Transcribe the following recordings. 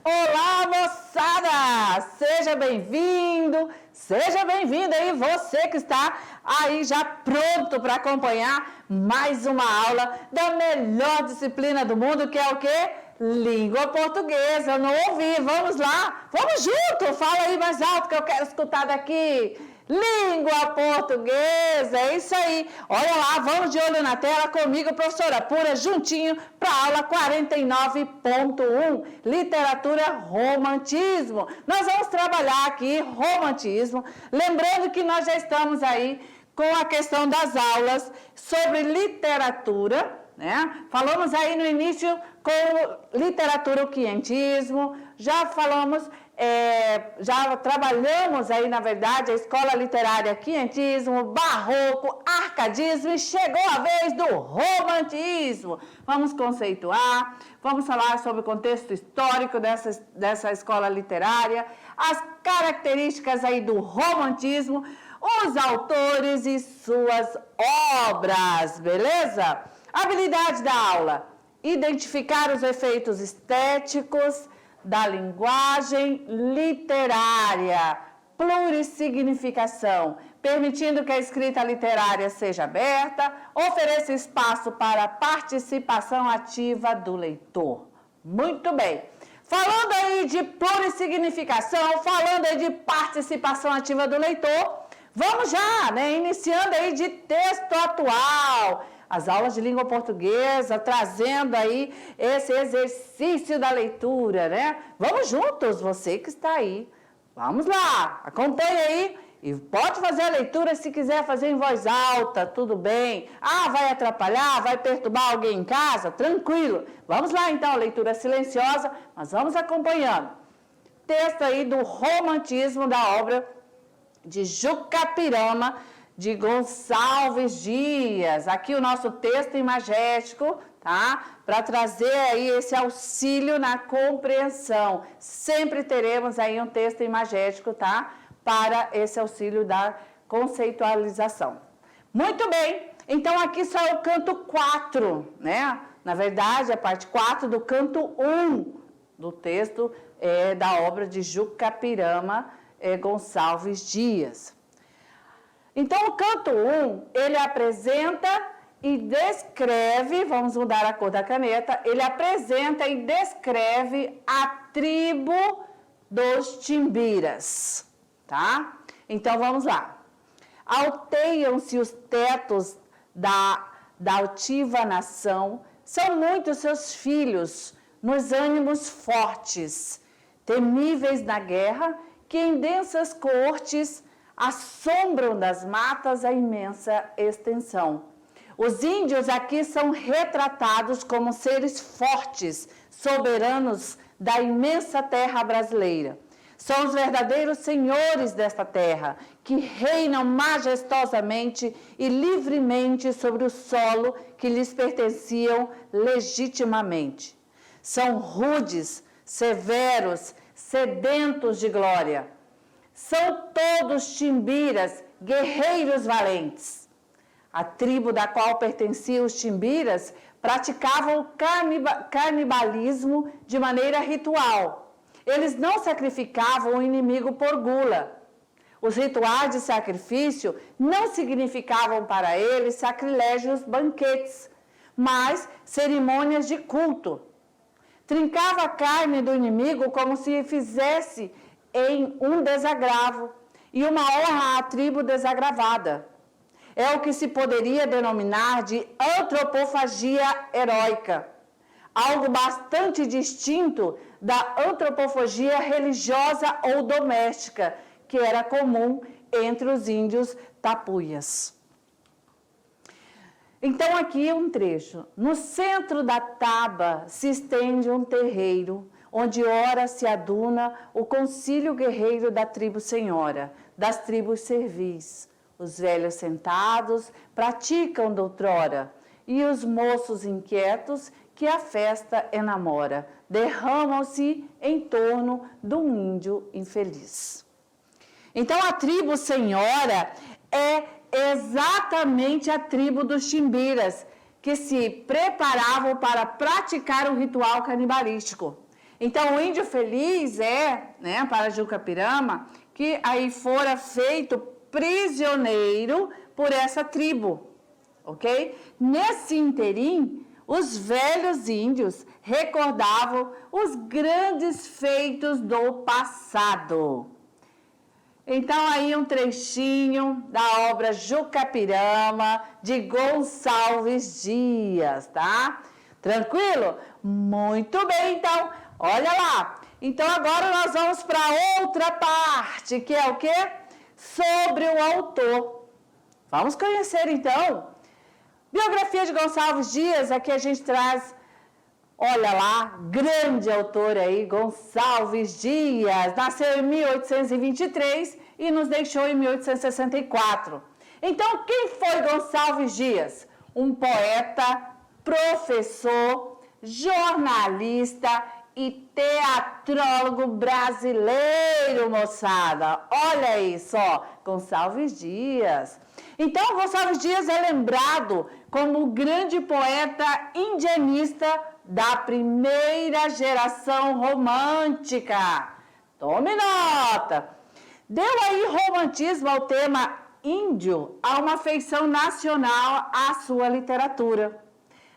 Olá, moçada! Seja bem-vindo, seja bem-vinda aí, você que está aí já pronto para acompanhar mais uma aula da melhor disciplina do mundo, que é o quê? Língua portuguesa. Eu não ouvi, vamos lá? Vamos junto! Fala aí mais alto que eu quero escutar daqui. Língua portuguesa, é isso aí. Olha lá, vamos de olho na tela comigo, professora Pura, juntinho para a aula 49.1, literatura romantismo. Nós vamos trabalhar aqui romantismo, lembrando que nós já estamos aí com a questão das aulas sobre literatura, né? Falamos aí no início com literatura, o quientismo, já falamos, já trabalhamos aí, na verdade, a escola literária quientismo, barroco, arcadismo e chegou a vez do romantismo. Vamos conceituar, vamos falar sobre o contexto histórico dessa escola literária, as características aí do romantismo, os autores e suas obras, beleza? Habilidade da aula: identificar os efeitos estéticos da linguagem literária, plurissignificação, permitindo que a escrita literária seja aberta, ofereça espaço para a participação ativa do leitor. Muito bem. Falando aí de plurissignificação, falando aí de participação ativa do leitor, vamos já, né, iniciando aí de texto atual. As aulas de língua portuguesa, trazendo aí esse exercício da leitura, né? Vamos juntos, você que está aí. Vamos lá, acompanhe aí e pode fazer a leitura se quiser fazer em voz alta, tudo bem. Ah, vai atrapalhar, vai perturbar alguém em casa? Tranquilo. Vamos lá então, leitura silenciosa, mas vamos acompanhando. Texto aí do romantismo da obra de Juca Pirama, de Gonçalves Dias. Aqui o nosso texto imagético, tá? Para trazer aí esse auxílio na compreensão. Sempre teremos aí um texto imagético, tá? Para esse auxílio da conceitualização. Muito bem, então aqui só é o canto 4, né? Na verdade, a parte 4 do canto 1 do texto da obra de Juca Pirama, Gonçalves Dias. Então, o canto 1, ele apresenta e descreve, vamos mudar a cor da caneta, ele apresenta e descreve a tribo dos Timbiras, tá? Então, vamos lá. Alteiam-se os tetos da altiva nação, são muitos seus filhos, nos ânimos fortes, temíveis na guerra, que em densas cortes assombram das matas a imensa extensão. Os índios aqui são retratados como seres fortes, soberanos da imensa terra brasileira. São os verdadeiros senhores desta terra, que reinam majestosamente e livremente sobre o solo que lhes pertenciam legitimamente. São rudes, severos, sedentos de glória. São todos timbiras, guerreiros valentes. A tribo da qual pertenciam os timbiras praticavam o canibalismo de maneira ritual. Eles não sacrificavam o inimigo por gula. Os rituais de sacrifício não significavam para eles sacrilégios banquetes, mas cerimônias de culto. Trincava a carne do inimigo como se fizesse em um desagravo e uma honra à tribo desagravada. É o que se poderia denominar de antropofagia heróica, algo bastante distinto da antropofagia religiosa ou doméstica, que era comum entre os índios tapuias. Então, aqui um trecho. No centro da taba se estende um terreiro, onde ora se aduna o concílio guerreiro da tribo senhora, das tribos servis. Os velhos sentados praticam doutrora, e os moços inquietos que a festa enamora, derramam-se em torno de um índio infeliz. Então, a tribo senhora é exatamente a tribo dos timbiras, que se preparavam para praticar o ritual canibalístico. Então, o índio feliz né, para Jucapirama, que aí fora feito prisioneiro por essa tribo, ok? Nesse interim, os velhos índios recordavam os grandes feitos do passado. Então, aí um trechinho da obra Jucapirama, de Gonçalves Dias, tá? Tranquilo? Muito bem, então, olha lá. Então, agora nós vamos para outra parte, que é o quê? Sobre o autor. Vamos conhecer, então. Biografia de Gonçalves Dias, aqui a gente traz, olha lá, grande autor aí, Gonçalves Dias, nasceu em 1823 e nos deixou em 1864. Então, quem foi Gonçalves Dias? Um poeta, professor, jornalista e teatrólogo brasileiro, moçada. Olha aí só, Gonçalves Dias. Então, Gonçalves Dias é lembrado como o grande poeta indianista da primeira geração romântica. Tome nota! Deu aí romantismo ao tema índio, a uma afeição nacional à sua literatura.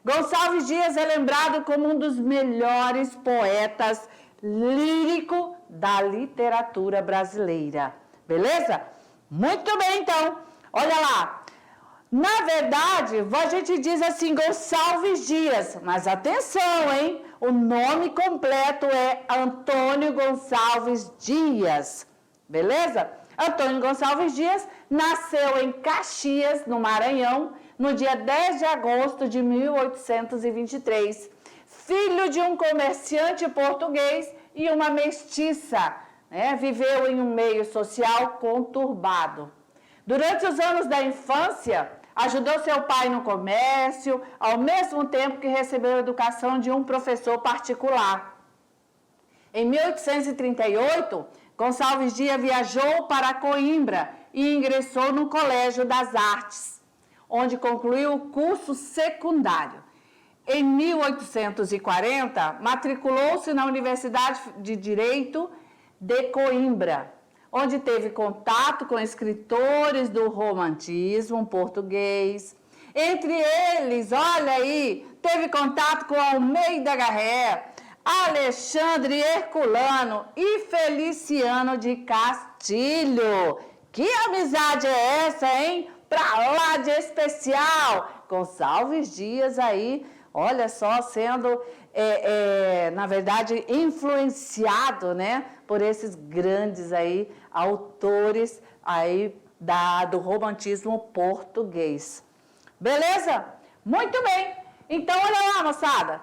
Gonçalves Dias é lembrado como um dos melhores poetas líricos da literatura brasileira. Beleza? Muito bem, então. Olha lá. Na verdade, a gente diz assim, Gonçalves Dias. Mas atenção, hein? O nome completo é Antônio Gonçalves Dias. Beleza? Antônio Gonçalves Dias nasceu em Caxias, no Maranhão, no dia 10 de agosto de 1823, filho de um comerciante português e uma mestiça, né? Viveu em um meio social conturbado. Durante os anos da infância, ajudou seu pai no comércio, ao mesmo tempo que recebeu a educação de um professor particular. Em 1838, Gonçalves Dias viajou para Coimbra e ingressou no Colégio das Artes, onde concluiu o curso secundário. Em 1840, matriculou-se na Universidade de Direito de Coimbra, onde teve contato com escritores do romantismo português. Entre eles, olha aí, teve contato com Almeida Garré, Alexandre Herculano e Feliciano de Castilho. Que amizade é essa, hein? Pra lá de especial, Gonçalves Dias aí, olha só, sendo, na verdade, influenciado, né, por esses grandes aí, autores aí do romantismo português. Beleza? Muito bem. Então, olha lá, moçada.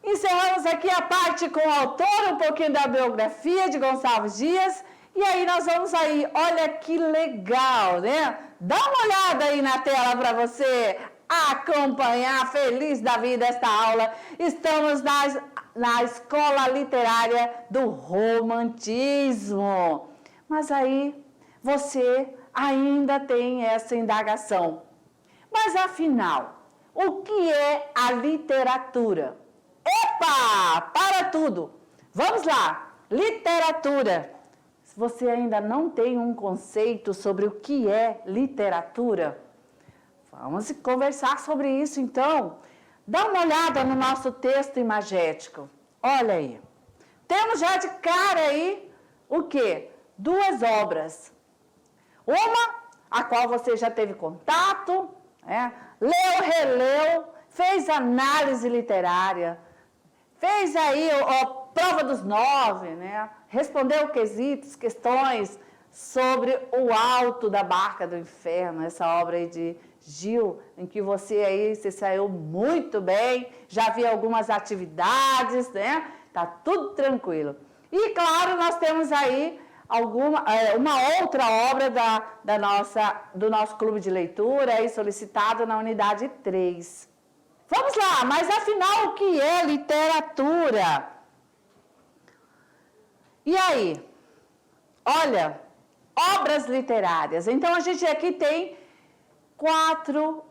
Encerramos aqui a parte com o autor, um pouquinho da biografia de Gonçalves Dias. E aí nós vamos aí, olha que legal, né? Dá uma olhada aí na tela para você acompanhar, feliz da vida, esta aula. Estamos na Escola Literária do Romantismo. Mas aí você ainda tem essa indagação. Mas afinal, o que é a literatura? Epa! Para tudo! Vamos lá! Literatura. Se você ainda não tem um conceito sobre o que é literatura, vamos conversar sobre isso então. Dá uma olhada no nosso texto imagético. Olha aí. Temos já de cara aí o quê? Duas obras. Uma, a qual você já teve contato, leu, releu, fez análise literária, fez aí a prova dos 9, né? Respondeu quesitos, questões sobre o alto da barca do inferno, essa obra aí de Gil, em que você aí se saiu muito bem, já vi algumas atividades, né? Tá tudo tranquilo. E claro, nós temos aí uma outra obra do nosso clube de leitura, aí solicitado na unidade 3. Vamos lá, mas afinal o que é literatura? E aí? Olha, obras literárias. Então a gente aqui tem 4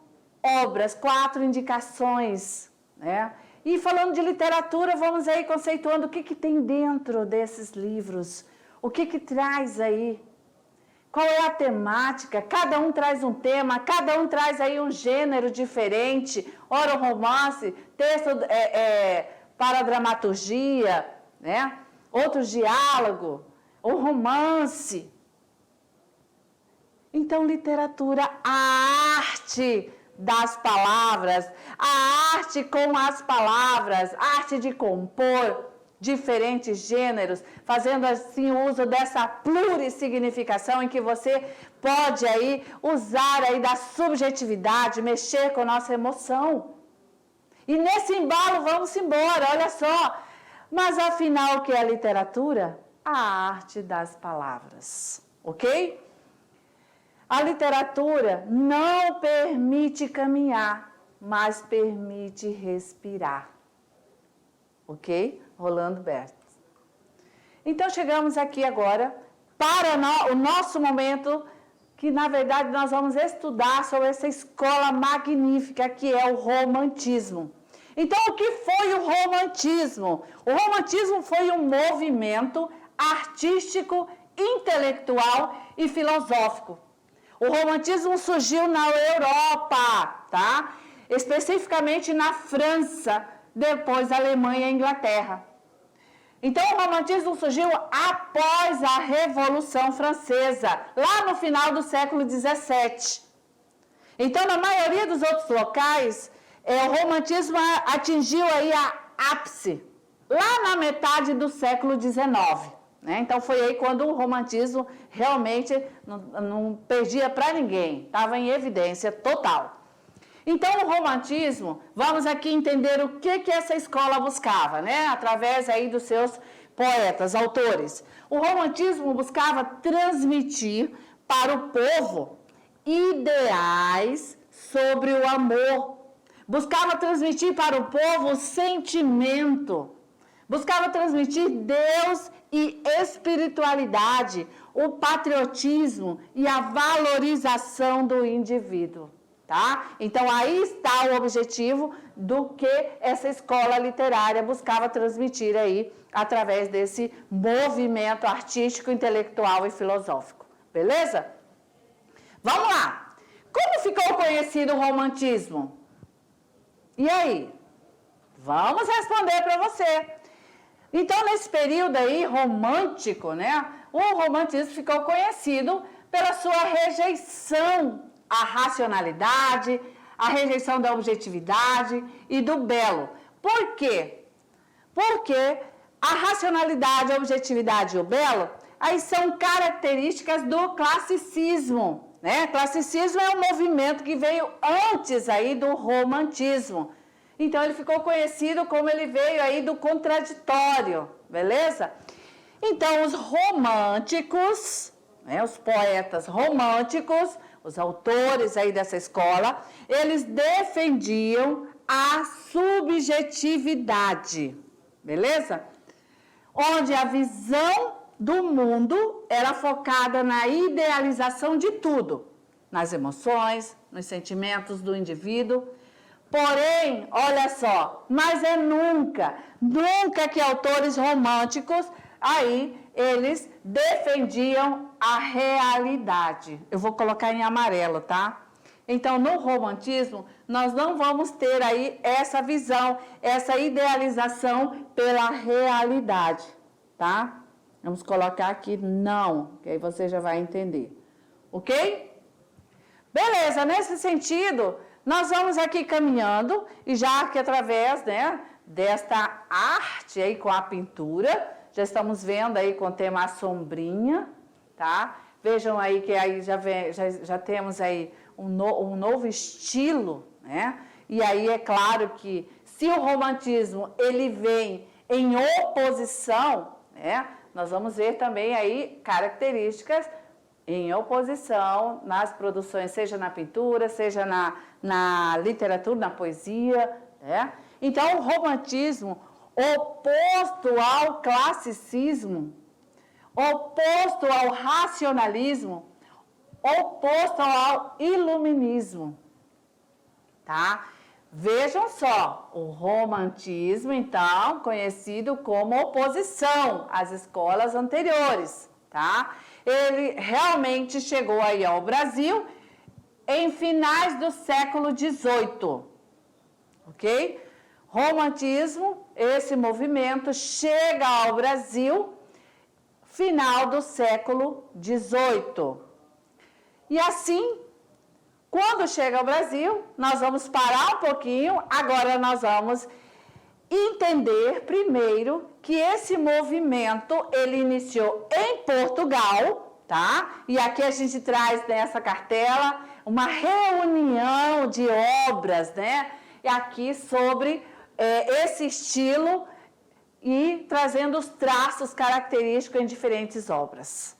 obras, 4 indicações, né? E falando de literatura, vamos aí conceituando o que tem dentro desses livros. O que traz aí? Qual é a temática? Cada um traz um tema, cada um traz aí um gênero diferente. Ora, um romance, texto para dramaturgia, né? Outro diálogo, um romance. Então, literatura, a arte das palavras, a arte com as palavras, a arte de compor diferentes gêneros, fazendo assim o uso dessa plurissignificação em que você pode aí usar aí da subjetividade, mexer com a nossa emoção. E nesse embalo vamos embora, olha só. Mas afinal, o que é a literatura? A arte das palavras, ok? A literatura não permite caminhar, mas permite respirar. Ok? Rolando Berthes. Então, chegamos aqui agora para o nosso momento, que na verdade nós vamos estudar sobre essa escola magnífica que é o romantismo. Então, o que foi o romantismo? O romantismo foi um movimento artístico, intelectual e filosófico. O romantismo surgiu na Europa, tá? Especificamente na França, depois a Alemanha e a Inglaterra. Então, o romantismo surgiu após a Revolução Francesa, lá no final do século XVII. Então, na maioria dos outros locais, o romantismo atingiu aí a ápice, lá na metade do século XIX. Né? Então, foi aí quando o romantismo realmente não perdia para ninguém, estava em evidência total. Então, o romantismo, vamos aqui entender o que essa escola buscava, né? Através aí dos seus poetas, autores. O romantismo buscava transmitir para o povo ideais sobre o amor. Buscava transmitir para o povo sentimento. Buscava transmitir Deus e espiritualidade, o patriotismo e a valorização do indivíduo. Tá? Então, aí está o objetivo do que essa escola literária buscava transmitir aí, através desse movimento artístico, intelectual e filosófico. Beleza? Vamos lá! Como ficou conhecido o romantismo? E aí? Vamos responder para você. Então, nesse período aí romântico, né? O romantismo ficou conhecido pela sua rejeição à racionalidade, a rejeição da objetividade e do belo. Por quê? Porque a racionalidade, a objetividade e o belo, aí são características do classicismo, né? Classicismo é um movimento que veio antes aí do romantismo. Então, ele ficou conhecido como ele veio aí do contraditório, beleza? Então, os românticos, né, os poetas românticos, os autores aí dessa escola, eles defendiam a subjetividade, beleza? Onde a visão do mundo era focada na idealização de tudo, nas emoções, nos sentimentos do indivíduo. Porém, olha só, mas é nunca que autores românticos aí eles defendiam a realidade. Eu vou colocar em amarelo, tá? Então, no romantismo, nós não vamos ter aí essa visão, essa idealização pela realidade, tá? Vamos colocar aqui não, que aí você já vai entender. Ok? Beleza, nesse sentido, nós vamos aqui caminhando, e já que através, né, desta arte aí com a pintura, já estamos vendo aí com o tema a sombrinha, tá? Vejam aí que aí já temos aí um novo estilo, né? E aí é claro que se o romantismo ele vem em oposição, né? Nós vamos ver também aí características em oposição nas produções, seja na pintura, seja na literatura, na poesia, né? Então, o romantismo, oposto ao classicismo, oposto ao racionalismo, oposto ao iluminismo, tá? Vejam só, o romantismo, então, conhecido como oposição às escolas anteriores, tá? Ele realmente chegou aí ao Brasil em finais do século XVIII, ok? Romantismo, esse movimento chega ao Brasil final do século XVIII. E assim, quando chega ao Brasil, nós vamos parar um pouquinho, agora nós vamos entender primeiro que esse movimento, ele iniciou em Portugal, tá? E aqui a gente traz nessa cartela uma reunião de obras, né? E aqui sobre esse estilo e trazendo os traços característicos em diferentes obras,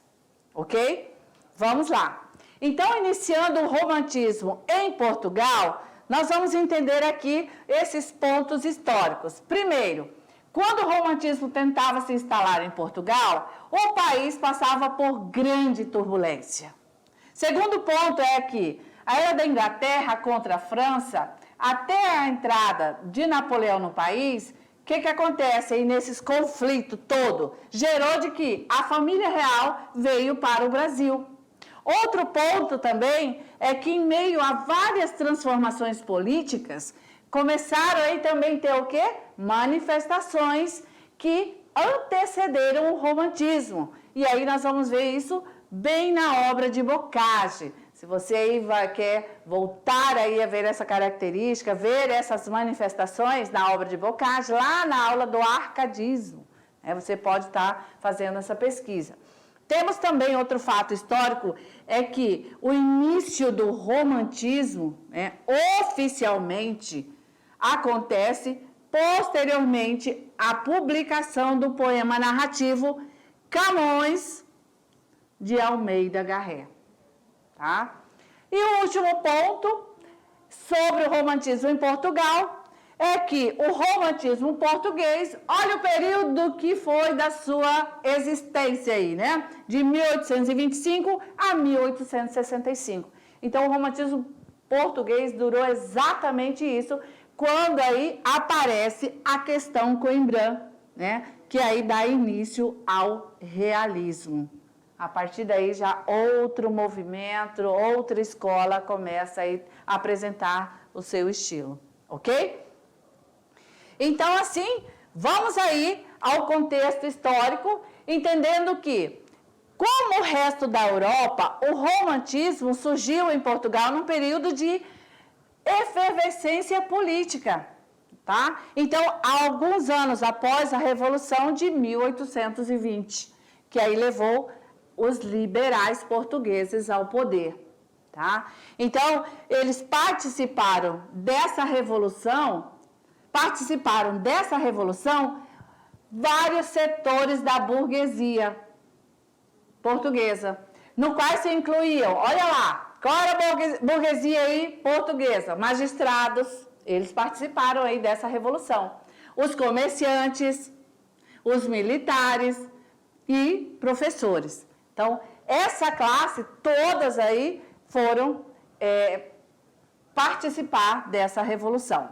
ok? Vamos lá. Então, iniciando o romantismo em Portugal, nós vamos entender aqui esses pontos históricos. Primeiro, quando o romantismo tentava se instalar em Portugal, o país passava por grande turbulência. Segundo ponto é que a era da Inglaterra contra a França, até a entrada de Napoleão no país, o que acontece aí nesses conflitos todo? Gerou de que a família real veio para o Brasil. Outro ponto também é que em meio a várias transformações políticas, começaram aí também ter o quê? Manifestações que antecederam o romantismo. E aí nós vamos ver isso bem na obra de Bocage. Se você aí quer voltar aí a ver essa característica, ver essas manifestações na obra de Bocage, lá na aula do arcadismo, você pode estar fazendo essa pesquisa. Temos também outro fato histórico, é que o início do romantismo, oficialmente, acontece posteriormente à publicação do poema narrativo Camões de Almeida Garré. Tá? E o último ponto sobre o romantismo em Portugal é que o romantismo português, olha o período que foi da sua existência aí, né? De 1825 a 1865. Então, o romantismo português durou exatamente isso, quando aí aparece a questão Coimbra, né? Que aí dá início ao realismo. A partir daí, já outro movimento, outra escola começa aí a apresentar o seu estilo, ok? Então, assim, vamos aí ao contexto histórico, entendendo que, como o resto da Europa, o romantismo surgiu em Portugal num período de efervescência política, tá? Então, há alguns anos após a Revolução de 1820, que aí levou os liberais portugueses ao poder, tá? Então, eles participaram dessa revolução vários setores da burguesia portuguesa, no qual se incluíam, olha lá, qual era a burguesia aí portuguesa? Magistrados, eles participaram aí dessa revolução. Os comerciantes, os militares e professores. Então, essa classe, todas aí foram participar dessa revolução.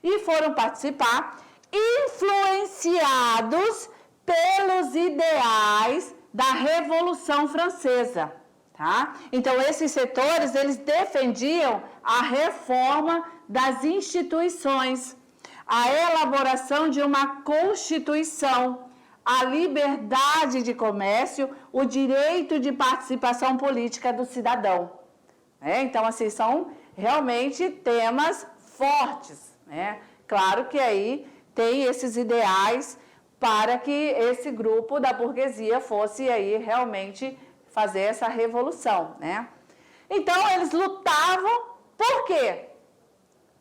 E foram participar influenciados pelos ideais da Revolução Francesa, tá? Então, esses setores, eles defendiam a reforma das instituições, a elaboração de uma Constituição, a liberdade de comércio, o direito de participação política do cidadão. Então, assim, são realmente temas fortes, né? Claro que aí tem esses ideais para que esse grupo da burguesia fosse aí realmente fazer essa revolução, né? Então, eles lutavam por quê?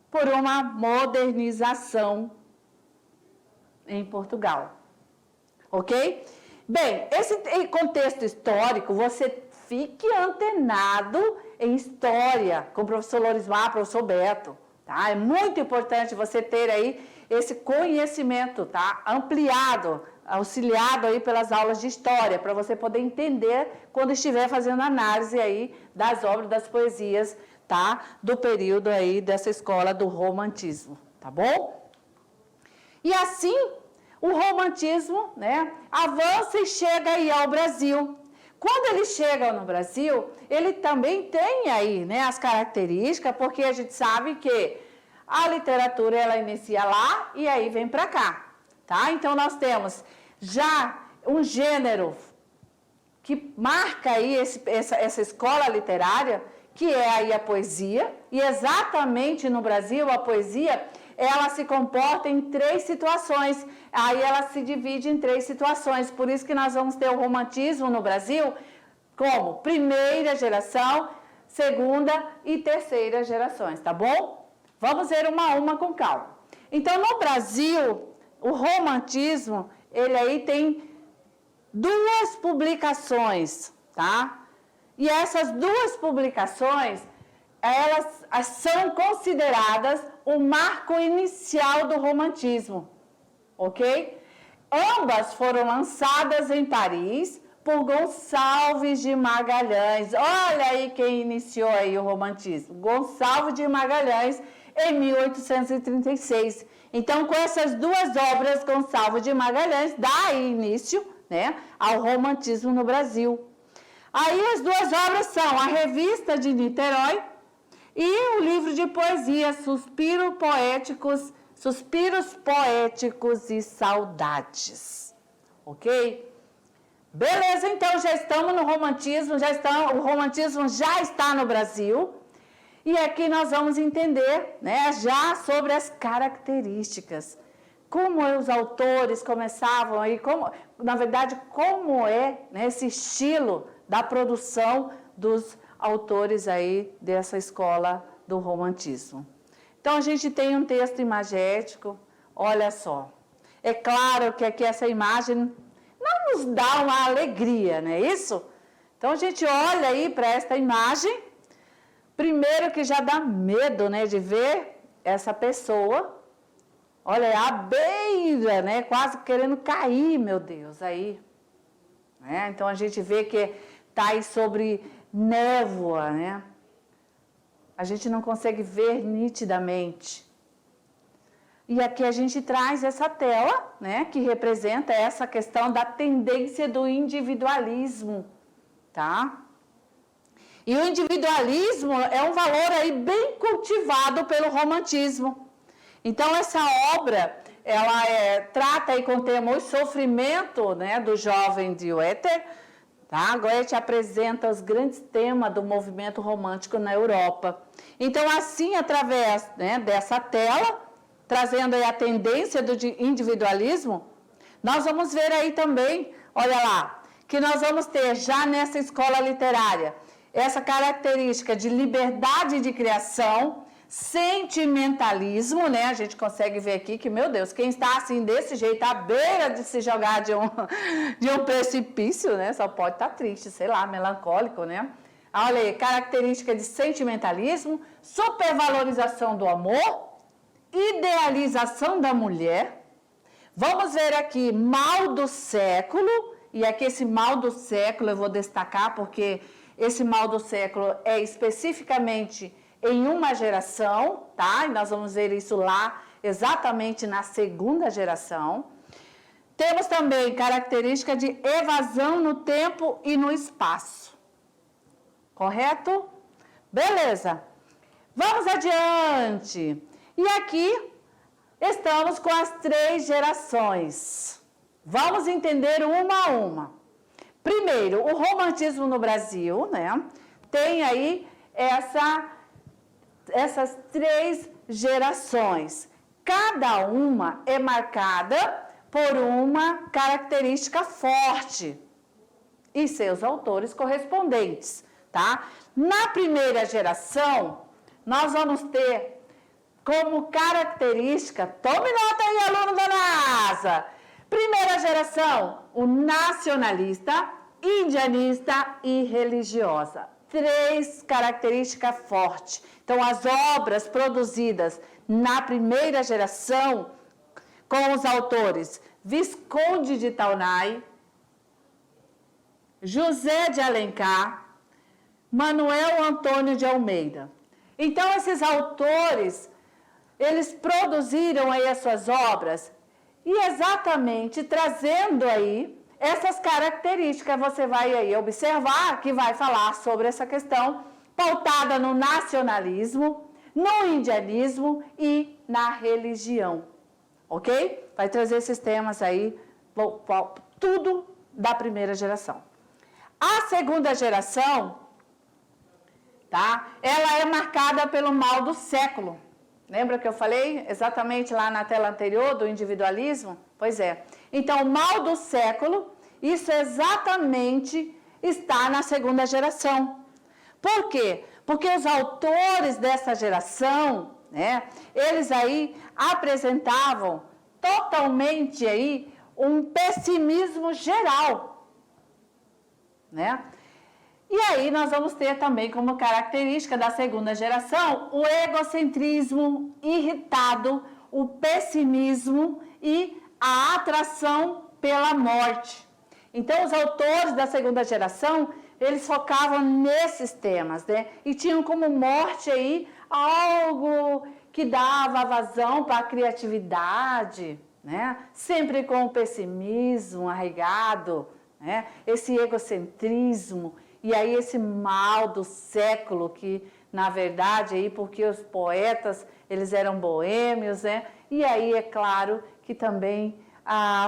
Por uma modernização em Portugal. Ok? Bem, esse contexto histórico, você fique antenado em história com o professor Lorismar, professor Beto, tá? É muito importante você ter aí esse conhecimento, tá? Ampliado, auxiliado aí pelas aulas de história, para você poder entender quando estiver fazendo análise aí das obras, das poesias, tá? Do período aí dessa escola do romantismo, tá bom? E assim, o romantismo, né, avança e chega aí ao Brasil. Quando ele chega no Brasil, ele também tem aí, né, as características, porque a gente sabe que a literatura, ela inicia lá e aí vem para cá, tá? Então, nós temos já um gênero que marca aí essa escola literária, que é aí a poesia, e exatamente no Brasil, a poesia, ela se comporta em 3 situações, aí ela se divide em 3 situações, por isso que nós vamos ter o romantismo no Brasil como primeira geração, segunda e terceira gerações, tá bom? Vamos ver uma a uma com calma. Então, no Brasil, o romantismo, ele aí tem 2 publicações, tá? E essas 2 publicações, elas são consideradas o marco inicial do romantismo, ok? Ambas foram lançadas em Paris por Gonçalves de Magalhães. Olha aí quem iniciou aí o romantismo, Gonçalves de Magalhães, em 1836. Então, com essas 2 obras, Gonçalves de Magalhães dá início, né, ao romantismo no Brasil. Aí as 2 obras são a Revista de Niterói e o livro de poesia Suspiros Poéticos e Saudades. Ok? Beleza, então já estamos no romantismo, o romantismo já está no Brasil. E aqui nós vamos entender, né, já sobre as características. Como os autores começavam aí, na verdade, como é, né, esse estilo da produção dos autores aí dessa escola do romantismo. Então, a gente tem um texto imagético, olha só. É claro que aqui essa imagem não nos dá uma alegria, não é isso? Então, a gente olha aí para esta imagem, primeiro que já dá medo, né, de ver essa pessoa. Olha, à beira, né, quase querendo cair, meu Deus, aí. Né? Então, a gente vê que está aí sobre névoa, né? A gente não consegue ver nitidamente. E aqui a gente traz essa tela, né, que representa essa questão da tendência do individualismo, tá? E o individualismo é um valor aí bem cultivado pelo romantismo. Então, essa obra, ela trata aí com o tema o sofrimento, né, do jovem de Werther. Tá? Goethe apresenta os grandes temas do movimento romântico na Europa. Então, assim, através, né, dessa tela, trazendo aí a tendência do individualismo, nós vamos ver aí também, olha lá, que nós vamos ter já nessa escola literária essa característica de liberdade de criação, sentimentalismo, né? A gente consegue ver aqui que, meu Deus, quem está assim desse jeito, à beira de se jogar de um precipício, né? Só pode estar triste, sei lá, melancólico, né? Olha aí, característica de sentimentalismo, supervalorização do amor, idealização da mulher. Vamos ver aqui, mal do século, e aqui esse mal do século eu vou destacar porque esse mal do século é especificamente em uma geração, tá? E nós vamos ver isso lá exatamente na segunda geração. Temos também característica de evasão no tempo e no espaço. Correto? Beleza. Vamos adiante. E aqui estamos com as 3 gerações. Vamos entender uma a uma. Primeiro, o romantismo no Brasil, né? Tem aí essas 3 gerações. Cada uma é marcada por uma característica forte e seus autores correspondentes, tá? Na primeira geração, nós vamos ter como característica, tome nota aí, aluno da NASA, primeira geração, o nacionalista, indianista e religiosa. 3 características fortes. Então, as obras produzidas na primeira geração, com os autores Visconde de Taunay, José de Alencar, Manuel Antônio de Almeida. Então, esses autores, eles produziram aí as suas obras e exatamente trazendo aí essas características. Você vai aí observar que vai falar sobre essa questão pautada no nacionalismo, no indianismo e na religião, ok? Vai trazer esses temas aí, tudo da primeira geração. A segunda geração, tá? Ela é marcada pelo mal do século. Lembra que eu falei exatamente lá na tela anterior do individualismo? Pois é. Então, o mal do século, isso exatamente está na segunda geração. Por quê? Porque os autores dessa geração, né, eles aí apresentavam totalmente aí um pessimismo geral, né? E aí nós vamos ter também como característica da segunda geração o egocentrismo irritado, o pessimismo e a atração pela morte. Então, os autores da segunda geração, eles focavam nesses temas, né? E tinham como morte aí algo que dava vazão para a criatividade, né? Sempre com o pessimismo arraigado, né? Esse egocentrismo. E aí esse mal do século que, na verdade, aí porque os poetas, eles eram boêmios, né? E aí é claro que também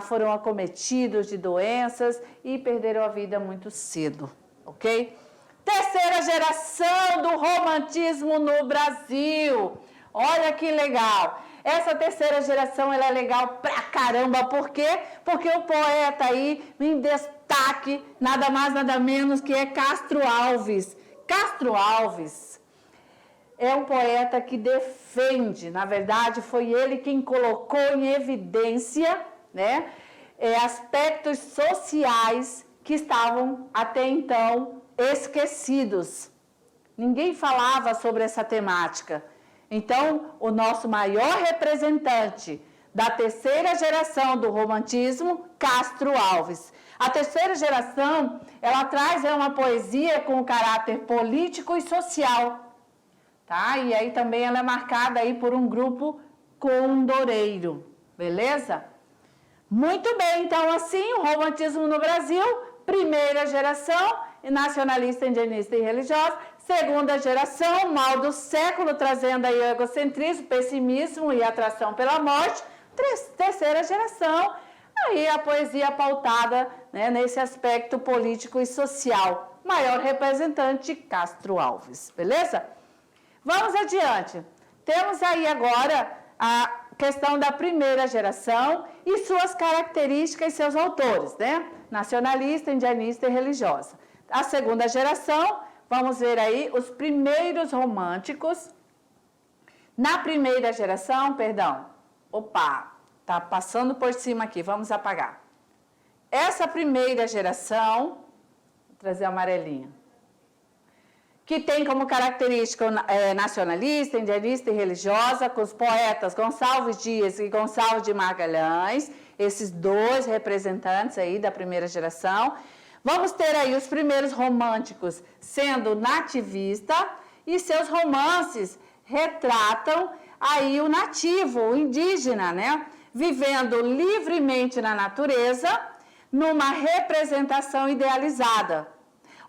foram acometidos de doenças e perderam a vida muito cedo, ok? Terceira geração do romantismo no Brasil. Olha que legal. Essa terceira geração, ela é legal pra caramba. Por quê? Porque o poeta aí, em destaque, nada mais, nada menos que é Castro Alves. Castro Alves é um poeta que defende, na verdade, foi ele quem colocou em evidência, né, aspectos sociais que estavam até então esquecidos. Ninguém falava sobre essa temática. Então, o nosso maior representante da terceira geração do romantismo, Castro Alves. A terceira geração, ela traz uma poesia com caráter político e social, tá? E aí também ela é marcada aí por um grupo condoreiro, beleza? Muito bem, então assim, o romantismo no Brasil, primeira geração, nacionalista, indianista e religiosa. Segunda geração, mal do século, trazendo aí o egocentrismo, pessimismo e atração pela morte. Terceira geração, aí a poesia pautada, né, nesse aspecto político e social. Maior representante, Castro Alves, beleza? Vamos adiante. Temos aí agora a questão da primeira geração e suas características e seus autores, né? Nacionalista, indianista e religiosa. A segunda geração, vamos ver aí os primeiros românticos. Na primeira geração, perdão, tá passando por cima aqui, vamos apagar. Essa primeira geração, vou trazer a amarelinha, que tem como característica nacionalista, indianista e religiosa, com os poetas Gonçalves Dias e Gonçalves de Magalhães, esses dois representantes aí da primeira geração. Vamos ter aí os primeiros românticos sendo nativista e seus romances retratam aí o nativo, o indígena, né? Vivendo livremente na natureza, numa representação idealizada.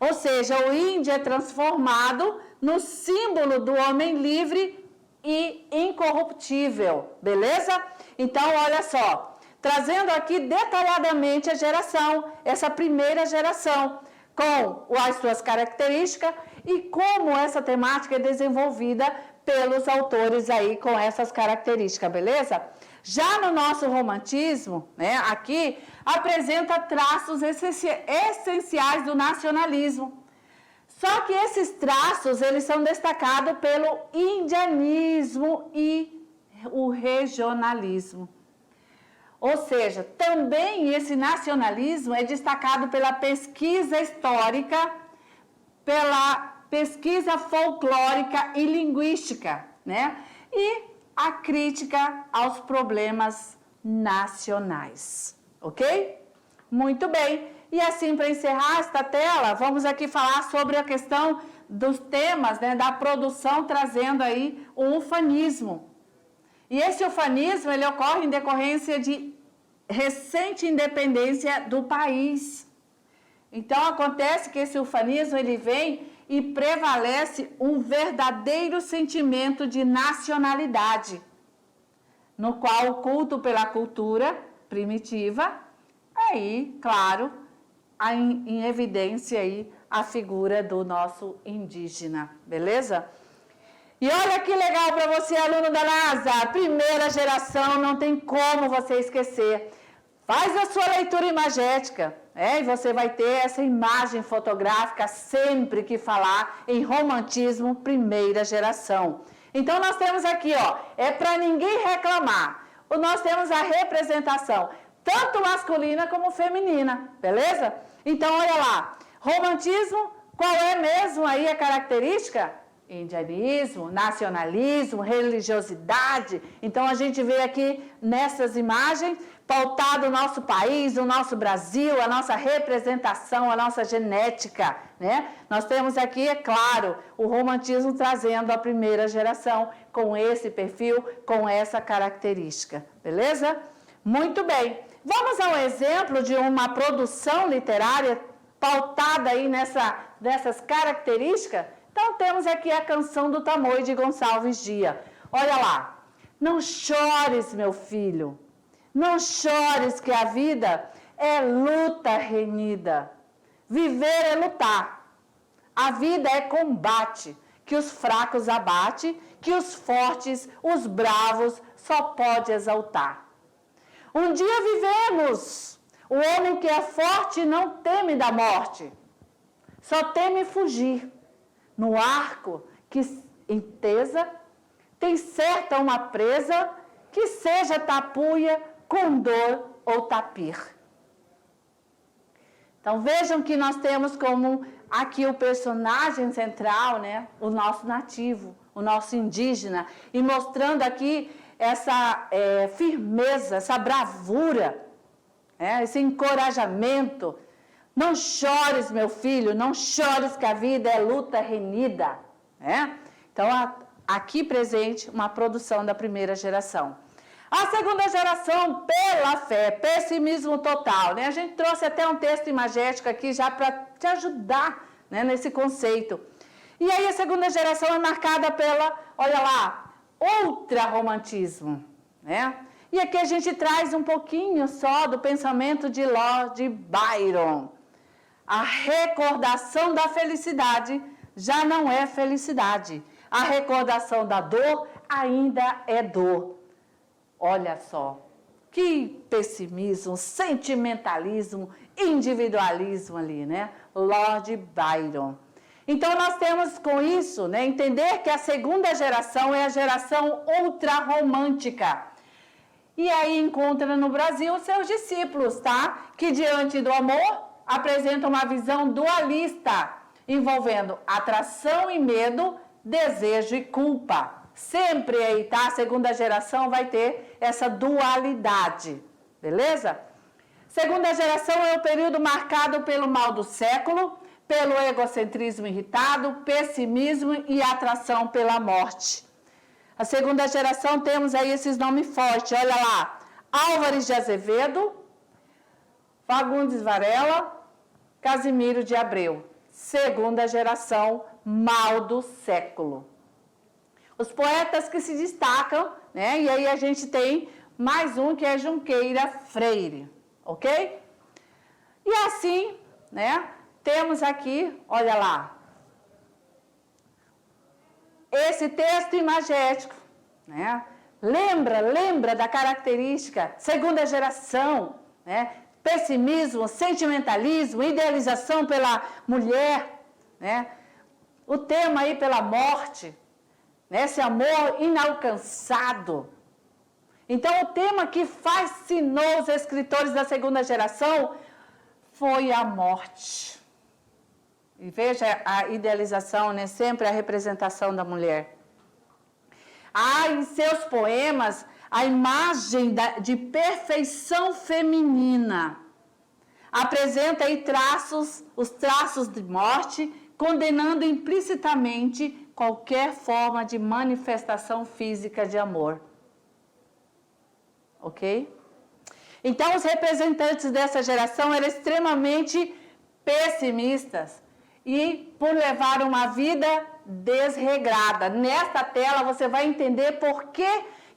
Ou seja, o índio é transformado no símbolo do homem livre e incorruptível, beleza? Então, olha só, trazendo aqui detalhadamente a geração, essa primeira geração, com as suas características e como essa temática é desenvolvida pelos autores aí com essas características, beleza? Já no nosso romantismo, né, aqui, apresenta traços essenciais do nacionalismo. Só que esses traços, eles são destacados pelo indianismo e o regionalismo. Ou seja, também esse nacionalismo é destacado pela pesquisa histórica, pela pesquisa folclórica e linguística, né? E a crítica aos problemas nacionais, ok? Muito bem. E assim, para encerrar esta tela, vamos aqui falar sobre a questão dos temas, né, da produção, trazendo aí o ufanismo. E esse ufanismo, ele ocorre em decorrência de recente independência do país. Então, acontece que esse ufanismo, ele vem e prevalece um verdadeiro sentimento de nacionalidade, no qual o culto pela cultura primitiva, aí, claro, em evidência aí a figura do nosso indígena, beleza? E olha que legal para você, aluno da NASA, primeira geração, não tem como você esquecer. Faz a sua leitura imagética, e você vai ter essa imagem fotográfica sempre que falar em romantismo primeira geração. Então, nós temos aqui, ó, é para ninguém reclamar. Nós temos a representação, tanto masculina como feminina, beleza? Então, olha lá, romantismo, qual é mesmo aí a característica? Indianismo, nacionalismo, religiosidade. Então, a gente vê aqui nessas imagens, pautado o nosso país, o nosso Brasil, a nossa representação, a nossa genética, né? Nós temos aqui, é claro, o romantismo trazendo a primeira geração com esse perfil, com essa característica, beleza? Muito bem. Vamos ao exemplo de uma produção literária pautada aí nessas características? Então, temos aqui a Canção do Tamoio de Gonçalves Dias. Olha lá. Não chores, meu filho. Não chores que a vida é luta renhida. Viver é lutar. A vida é combate, que os fracos abate, que os fortes, os bravos, só pode exaltar. Um dia vivemos. O homem que é forte não teme da morte, só teme fugir. No arco que entesa, tem certa uma presa, que seja tapuia, condor ou tapir. Então, vejam que nós temos como aqui o personagem central, né, o nosso nativo, o nosso indígena, e mostrando aqui essa firmeza, essa bravura, esse encorajamento. Não chores, meu filho, não chores que a vida é luta renhida. Então, aqui presente uma produção da primeira geração. A segunda geração, pela fé, pessimismo total. Né? A gente trouxe até um texto imagético aqui já para te ajudar, né, nesse conceito. E aí a segunda geração é marcada pela, olha lá, ultra-romantismo. Né? E aqui a gente traz um pouquinho só do pensamento de Lord Byron. A recordação da felicidade já não é felicidade. A recordação da dor ainda é dor. Olha só, que pessimismo, sentimentalismo, individualismo ali, né? Lord Byron. Então, nós temos com isso, né, entender que a segunda geração é a geração ultrarromântica. E aí encontra no Brasil seus discípulos, tá? Que diante do amor apresentam uma visão dualista, envolvendo atração e medo, desejo e culpa. Sempre aí, tá? A segunda geração vai ter essa dualidade, beleza? Segunda geração é o período marcado pelo mal do século, pelo egocentrismo irritado, pessimismo e atração pela morte. A segunda geração temos aí esses nomes fortes, olha lá, Álvares de Azevedo, Fagundes Varela, Casimiro de Abreu. Segunda geração, mal do século. Os poetas que se destacam, né? E aí a gente tem mais um que é Junqueira Freire, ok? E assim, né? Temos aqui, olha lá, esse texto imagético, né? Lembra da característica, segunda geração, né? Pessimismo, sentimentalismo, idealização pela mulher, né? O tema aí pela morte, né? Esse amor inalcançado. Então, o tema que fascinou os escritores da segunda geração foi a morte. E veja a idealização, né? Sempre a representação da mulher. Há em seus poemas a imagem de perfeição feminina. apresenta aí os traços de morte, condenando implicitamente qualquer forma de manifestação física de amor. Ok? Então, os representantes dessa geração eram extremamente pessimistas e por levar uma vida desregrada. Nesta tela você vai entender por que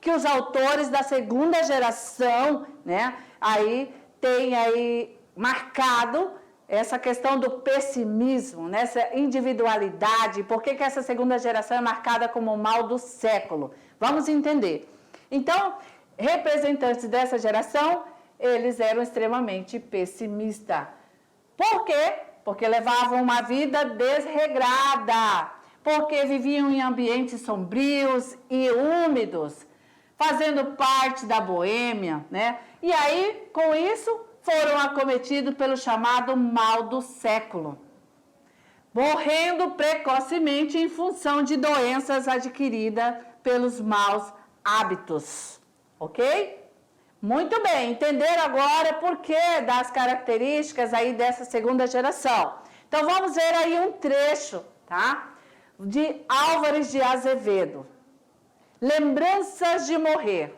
os autores da segunda geração, né, aí tem aí marcado essa questão do pessimismo, né, essa individualidade, por que essa segunda geração é marcada como o mal do século. Vamos entender. Então, representantes dessa geração, eles eram extremamente pessimistas. Por quê? Porque levavam uma vida desregrada, porque viviam em ambientes sombrios e úmidos, fazendo parte da boêmia, né? E aí, com isso, foram acometidos pelo chamado mal do século, morrendo precocemente em função de doenças adquiridas pelos maus hábitos, ok? Muito bem, entenderam agora por que das características aí dessa segunda geração. Então, vamos ver aí um trecho, tá? De Álvares de Azevedo. Lembranças de morrer.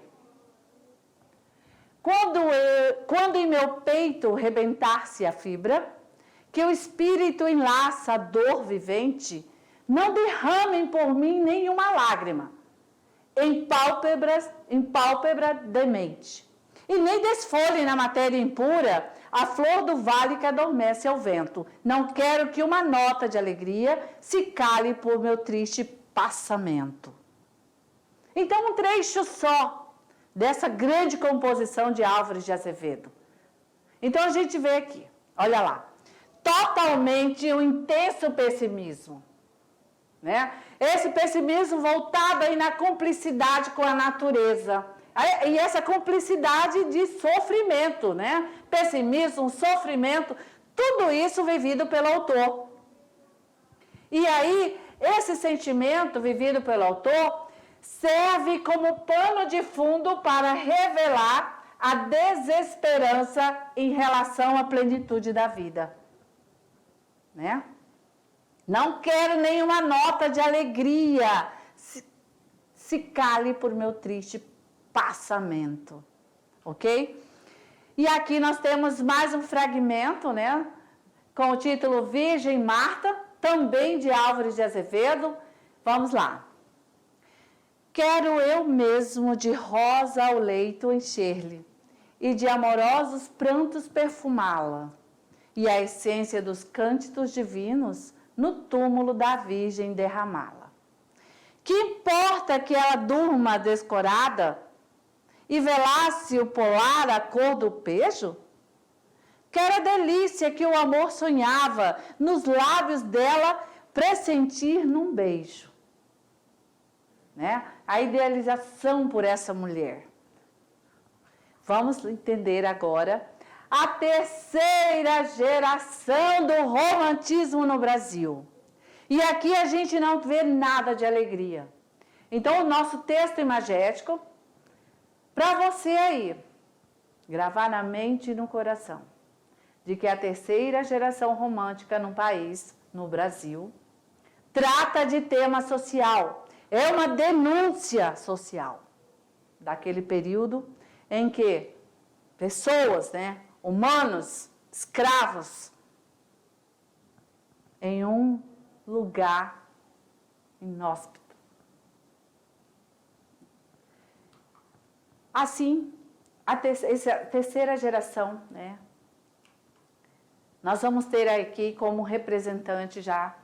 Quando em meu peito rebentar-se a fibra, que o espírito enlaça a dor vivente, não derramem por mim nenhuma lágrima, em pálpebra demente, e nem desfolhem na matéria impura a flor do vale que adormece ao vento. Não quero que uma nota de alegria se cale por meu triste passamento. Então, um trecho só dessa grande composição de Álvares de Azevedo. Então, a gente vê aqui, olha lá, totalmente um intenso pessimismo, né? Esse pessimismo voltado aí na cumplicidade com a natureza. E essa cumplicidade de sofrimento, né? Pessimismo, sofrimento, tudo isso vivido pelo autor. E aí, esse sentimento vivido pelo autor serve como pano de fundo para revelar a desesperança em relação à plenitude da vida, né? Não quero nenhuma nota de alegria, se cale por meu triste passamento, ok? E aqui nós temos mais um fragmento, né? Com o título Virgem Marta, também de Álvares de Azevedo. Vamos lá. Quero eu mesmo de rosa ao leito encher-lhe, e de amorosos prantos perfumá-la, e a essência dos cânticos divinos no túmulo da Virgem derramá-la. Que importa que ela durma descorada e velasse o polar a cor do pejo? Quero a delícia que o amor sonhava nos lábios dela pressentir num beijo, né? A idealização por essa mulher. Vamos entender agora a terceira geração do romantismo no Brasil. E aqui a gente não vê nada de alegria. Então, o nosso texto imagético, para você aí, gravar na mente e no coração, de que a terceira geração romântica no país, no Brasil, trata de tema social. É uma denúncia social daquele período em que pessoas, né, humanos, escravos, em um lugar inóspito. Assim, essa terceira geração, né, nós vamos ter aqui como representante já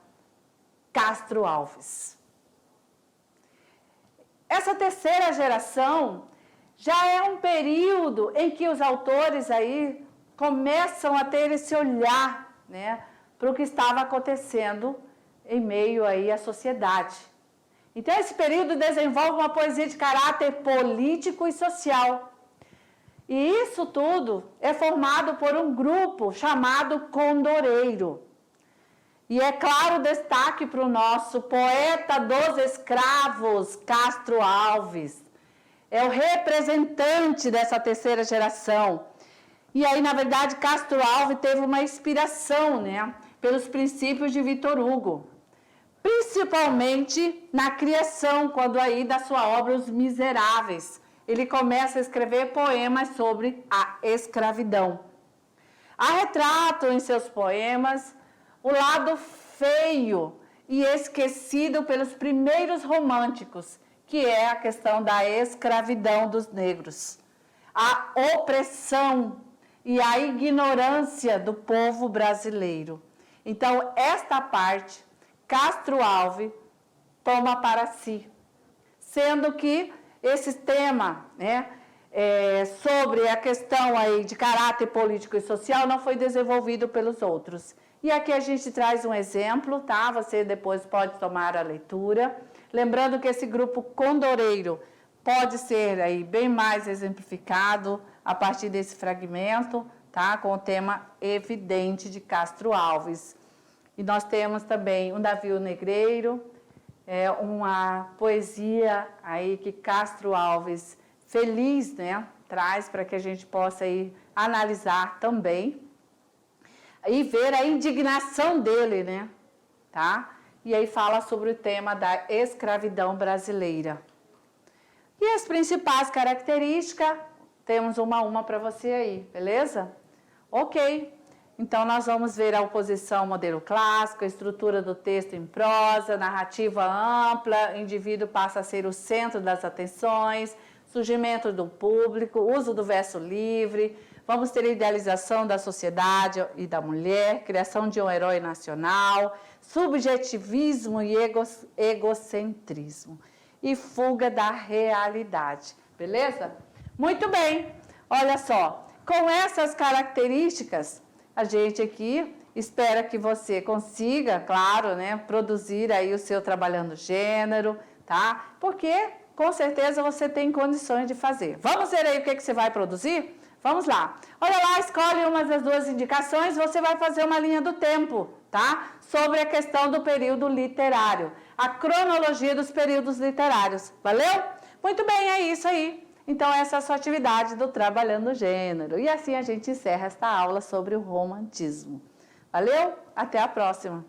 Castro Alves. Essa terceira geração já é um período em que os autores aí começam a ter esse olhar, né, para o que estava acontecendo em meio aí à sociedade. Então, esse período desenvolve uma poesia de caráter político e social. E isso tudo é formado por um grupo chamado Condoreiro. E é claro, destaque para o nosso poeta dos escravos, Castro Alves. É o representante dessa terceira geração. E aí, na verdade, Castro Alves teve uma inspiração, né, pelos princípios de Victor Hugo, principalmente na criação, quando aí da sua obra Os Miseráveis, ele começa a escrever poemas sobre a escravidão. Há retrato em seus poemas o lado feio e esquecido pelos primeiros românticos, que é a questão da escravidão dos negros, a opressão e a ignorância do povo brasileiro. Então, esta parte, Castro Alves toma para si, sendo que esse tema, né, sobre a questão aí de caráter político e social não foi desenvolvido pelos outros. E aqui a gente traz um exemplo, tá? Você depois pode tomar a leitura. Lembrando que esse grupo condoreiro pode ser aí bem mais exemplificado a partir desse fragmento, tá? Com o tema evidente de Castro Alves. E nós temos também um navio negreiro, uma poesia aí que Castro Alves, feliz, né, traz para que a gente possa aí analisar também e ver a indignação dele, né, tá? E aí fala sobre o tema da escravidão brasileira. E as principais características, temos uma a uma para você aí, beleza? Ok. Então, nós vamos ver a oposição ao modelo clássico, a estrutura do texto em prosa, narrativa ampla, o indivíduo passa a ser o centro das atenções, surgimento do público, uso do verso livre, vamos ter idealização da sociedade e da mulher, criação de um herói nacional, subjetivismo e egocentrismo e fuga da realidade, beleza? Muito bem, olha só, com essas características, a gente aqui espera que você consiga, claro, né, produzir aí o seu Trabalhando Gênero, tá? Porque, com certeza, você tem condições de fazer. Vamos ver aí o que você vai produzir? Vamos lá. Olha lá, escolhe uma das duas indicações, você vai fazer uma linha do tempo, tá? Sobre a questão do período literário, a cronologia dos períodos literários. Valeu? Muito bem, é isso aí. Então, essa é a sua atividade do Trabalhando Gênero. E assim a gente encerra esta aula sobre o romantismo. Valeu? Até a próxima!